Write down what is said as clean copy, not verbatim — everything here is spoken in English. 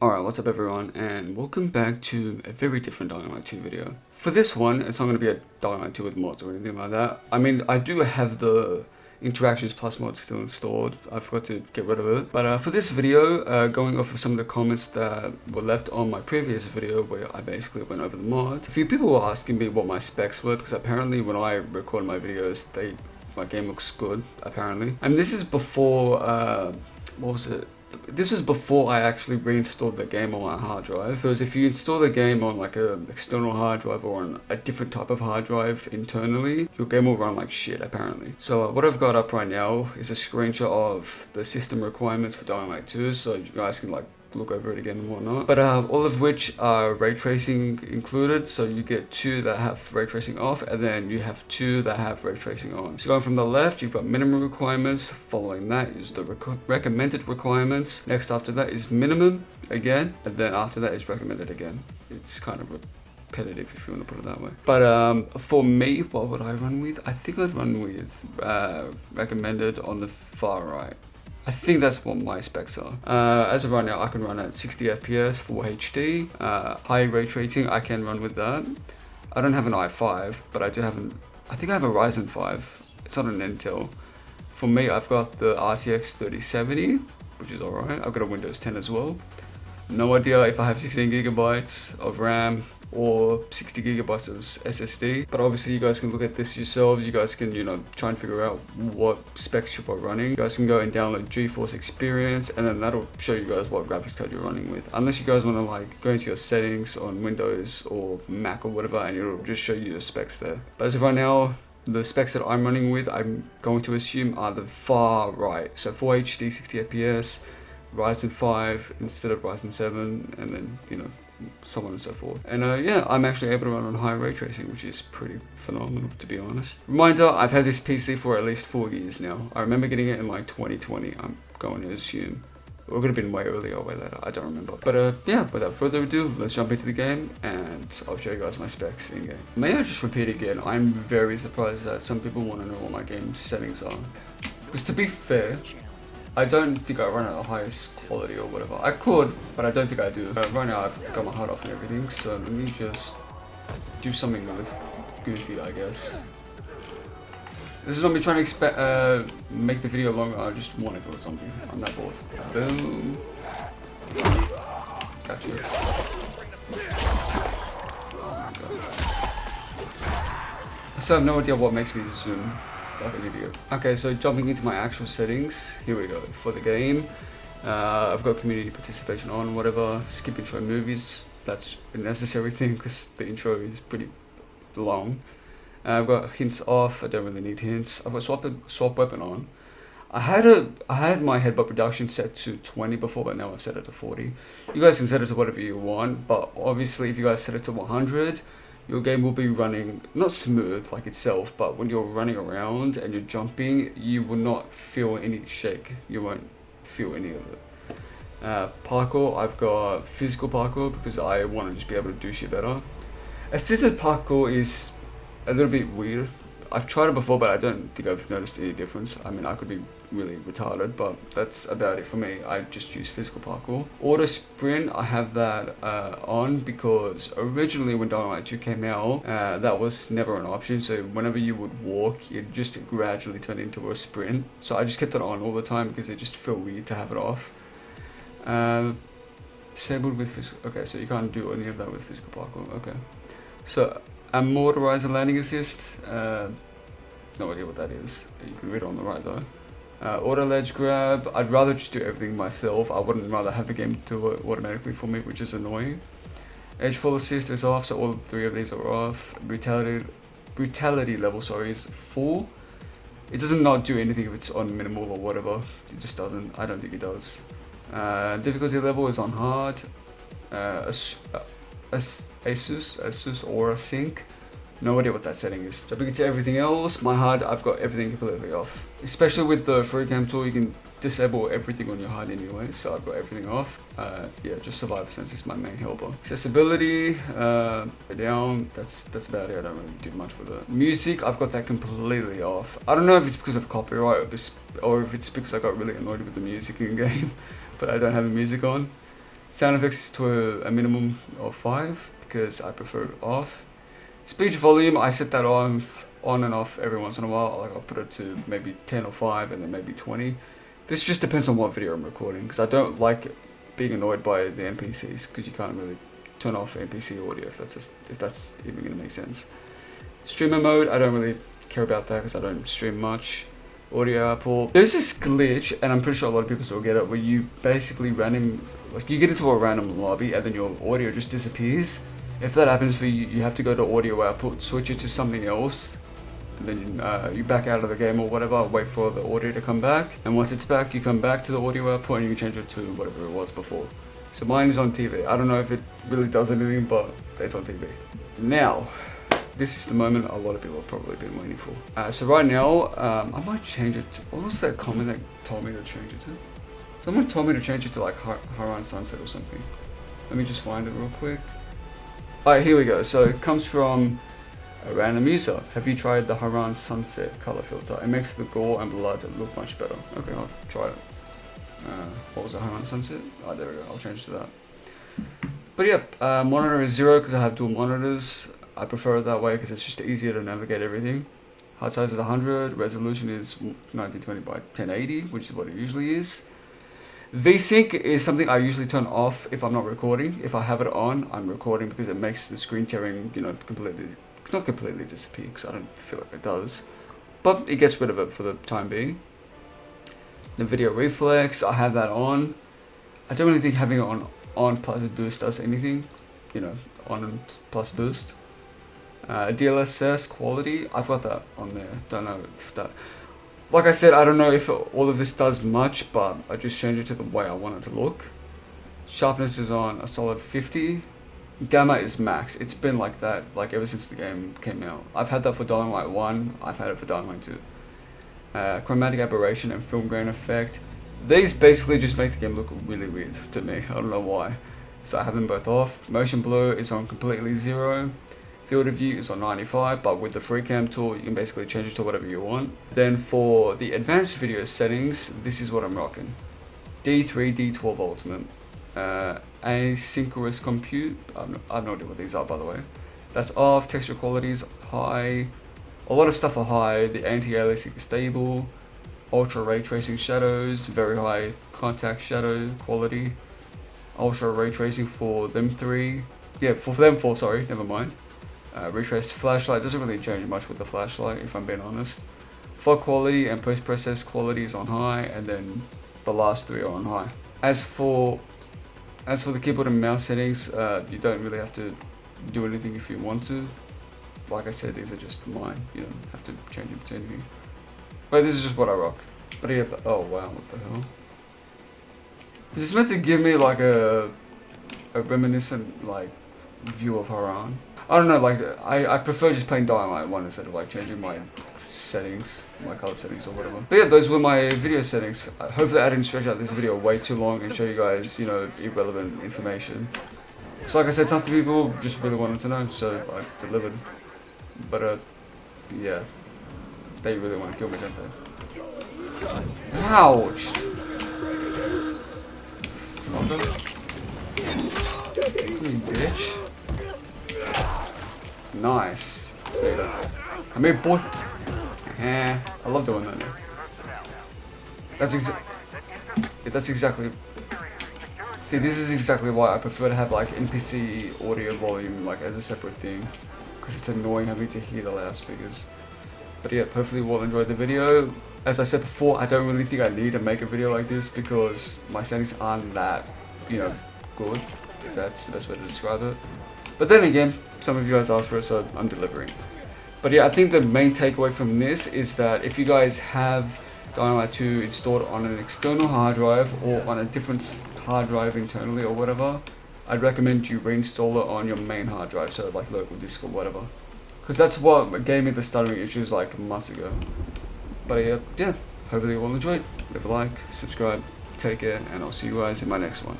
Alright, what's up everyone, and welcome back to a very different Dying Light 2 video. For this one, it's not going to be a Dying Light 2 with mods or anything like that. I mean, I do have the Interactions Plus mod still installed. I forgot to get rid of it. But for this video, going off of some of the comments that were left on my previous video where I basically went over the mod, a few people were asking me what my specs were, because apparently when I record my videos, my game looks good, apparently. And this is before, what was it? This was before I actually reinstalled the game on my hard drive, because if you install the game on like an external hard drive or on a different type of hard drive internally, your game will run like shit apparently. So what I've got up right now is a screenshot of the system requirements for Dying Light 2, so you guys can like look over it again and whatnot, but all of which are ray tracing included. So you get 2 that have ray tracing off, and then you have 2 that have ray tracing on. So going from the left, you've got minimum requirements. Following that is the recommended requirements. Next after that is minimum again, and then after that is recommended again. It's kind of repetitive if you want to put it that way. But for me, what would I run with? I think I'd run with recommended on the far right. I think that's what my specs are. As of right now, I can run at 60 FPS, full HD, high ray tracing. I can run with that. I don't have an i5, but I do have I think I have a Ryzen 5. It's not an Intel. For me, I've got the RTX 3070, which is alright. I've got a Windows 10 as well. No idea if I have 16 gigabytes of RAM or 60 gigabytes of SSD, but obviously you guys can look at this yourselves. You guys can, try and figure out what specs you are running. You guys can go and download GeForce Experience, and then that'll show you guys what graphics card you're running with. Unless you guys want to like go into your settings on Windows or Mac or whatever, and it'll just show you your specs there. But as of right now, the specs that I'm running with, I'm going to assume are the far right. So Full HD 60 FPS, Ryzen 5 instead of Ryzen 7, and then, so on and so forth. And yeah, I'm actually able to run on high ray tracing, which is pretty phenomenal, to be honest. Reminder, I've had this PC for at least 4 years now. I remember getting it in like 2020, I'm going to assume. Or it could have been way earlier or way later, I don't remember. But yeah, without further ado, let's jump into the game and I'll show you guys my specs in game. May I just repeat again, I'm very surprised that some people want to know what my game settings are. Because to be fair, I don't think I run at the highest quality or whatever. I could, but I don't think I do. Right now I've got my HUD off and everything, so let me just do something really goofy, I guess. This is not me trying to make the video longer. I just want to kill a zombie. I'm that bored. Boom. Gotcha. Oh my god. I still have no idea what makes me zoom like an idiot. Okay, so jumping into my actual settings, here we go. For the game, I've got community participation on, whatever. Skip intro movies, that's a necessary thing because the intro is pretty long. I've got hints off, I don't really need hints. I've got swap weapon on. I had my headbutt reduction set to 20 before, but now I've set it to 40. You guys can set it to whatever you want, but obviously if you guys set it to 100, your game will be running, not smooth like itself, but when you're running around and you're jumping, you will not feel any shake. You won't feel any of it. Parkour, I've got physical parkour because I want to just be able to do shit better. Assisted parkour is a little bit weird. I've tried it before, but I don't think I've noticed any difference. I mean, I could be really retarded, but that's about it for me. I just use physical parkour. Auto sprint, I have that on because originally when Dying Light 2 came out, that was never an option. So whenever you would walk, it just gradually turned into a sprint. So I just kept it on all the time because it just felt weird to have it off. Disabled with physical. Okay, so you can't do any of that with physical parkour. Okay, so motorizer landing assist. No idea what that is. You can read it on the right though. Auto ledge grab. I'd rather just do everything myself. I wouldn't rather have the game do it automatically for me, which is annoying. Edge full assist is off, so all 3 of these are off. Brutality level, sorry, is full. It doesn't not do anything if it's on minimal or whatever. It just doesn't. I don't think it does. Difficulty level is on hard. Asus Aura Sync. No idea what that setting is. Jumping into everything else, my HUD, I've got everything completely off. Especially with the FreeCam tool, you can disable everything on your HUD anyway, so I've got everything off. Yeah, just Survivor Sense is my main helper. Accessibility, down, that's about it. I don't really do much with it. Music, I've got that completely off. I don't know if it's because of copyright or if it's because I got really annoyed with the music in game, but I don't have the music on. Sound effects to a minimum of 5 because I prefer it off. Speech volume, I set that on and off every once in a while. Like I'll put it to maybe 10 or 5 and then maybe 20. This just depends on what video I'm recording because I don't like being annoyed by the NPCs because you can't really turn off NPC audio if that's even gonna make sense. Streamer mode, I don't really care about that because I don't stream much. Audio output. There's this glitch, and I'm pretty sure a lot of people still get it, where you basically you get into a random lobby and then your audio just disappears. If that happens for you, you have to go to audio output, switch it to something else, and then you back out of the game or whatever, wait for the audio to come back, and once it's back, you come back to the audio output and you can change it to whatever it was before. So mine is on TV. I don't know if it really does anything, but it's on TV. Now, this is the moment a lot of people have probably been waiting for. So right now, I might change it to, what was that comment that told me to change it to? Someone told me to change it to like Haran Sunset or something. Let me just find it real quick. Alright, here we go. So it comes from a random user. Have you tried the Haran Sunset color filter? It makes the gore and blood look much better. Okay, I'll try it. What was it, Haran Sunset? Oh, there we go. I'll change to that. But yeah, monitor is 0 because I have dual monitors. I prefer it that way because it's just easier to navigate everything. Height size is 100, resolution is 1920 by 1080, which is what it usually is. VSync is something I usually turn off if I'm not recording. If I have it on, I'm recording because it makes the screen tearing, not completely disappear because I don't feel like it does. But it gets rid of it for the time being. The video reflex, I have that on. I don't really think having it on plus boost does anything, on and plus boost. DLSS quality, I've got that on there. Don't know if that, like I said, I don't know if all of this does much, but I just changed it to the way I want it to look. Sharpness is on a solid 50. Gamma is max. It's been like that ever since the game came out. I've had that for Dying Light 1, I've had it for Dying Light 2. Chromatic aberration and film grain effect. These basically just make the game look really weird to me. I don't know why. So I have them both off. Motion blur is on completely 0. Field of view is on 95, but with the FreeCam tool, you can basically change it to whatever you want. Then for the advanced video settings, this is what I'm rocking. D3, D12 Ultimate. Asynchronous compute. I have no idea what these are, by the way. That's off. Texture quality is high. A lot of stuff are high. The anti-aliasing is stable. Ultra ray tracing shadows. Very high contact shadow quality. Ultra ray tracing for them 3. Yeah, for them 4, sorry, never mind. Retrace flashlight doesn't really change much with the flashlight, if I'm being honest. Fog quality and post-process quality is on high, and then the last 3 are on high. As for the keyboard and mouse settings, you don't really have to do anything if you want to. Like I said, these are just mine. You don't have to change them to anything. But this is just what I rock. But yeah, oh wow, what the hell? Is this meant to give me like a reminiscent view of Haran? I don't know, I prefer just playing Dying Light 1 instead of changing my settings, my color settings or whatever. But yeah, those were my video settings. Hopefully I didn't stretch out this video way too long and show you guys, irrelevant information. So like I said, some people just really wanted to know, so I delivered. But yeah, they really want to kill me, don't they? Ouch! You bitch. Nice. Come here, boy. I love doing that. That's exactly. See, this is exactly why I prefer to have NPC audio volume as a separate thing, because it's annoying having to hear the loudspeakers. But yeah, hopefully you all enjoyed the video. As I said before, I don't really think I need to make a video like this because my settings aren't that, good, if that's the best way to describe it. But then again, some of you guys asked for it, so I'm delivering. But yeah, I think the main takeaway from this is that if you guys have Dying Light 2 installed on an external hard drive or on a different hard drive internally or whatever, I'd recommend you reinstall it on your main hard drive, so local disk or whatever. Because that's what gave me the stuttering issues months ago. But yeah, hopefully you all enjoyed. Leave a like, subscribe, take care, and I'll see you guys in my next one.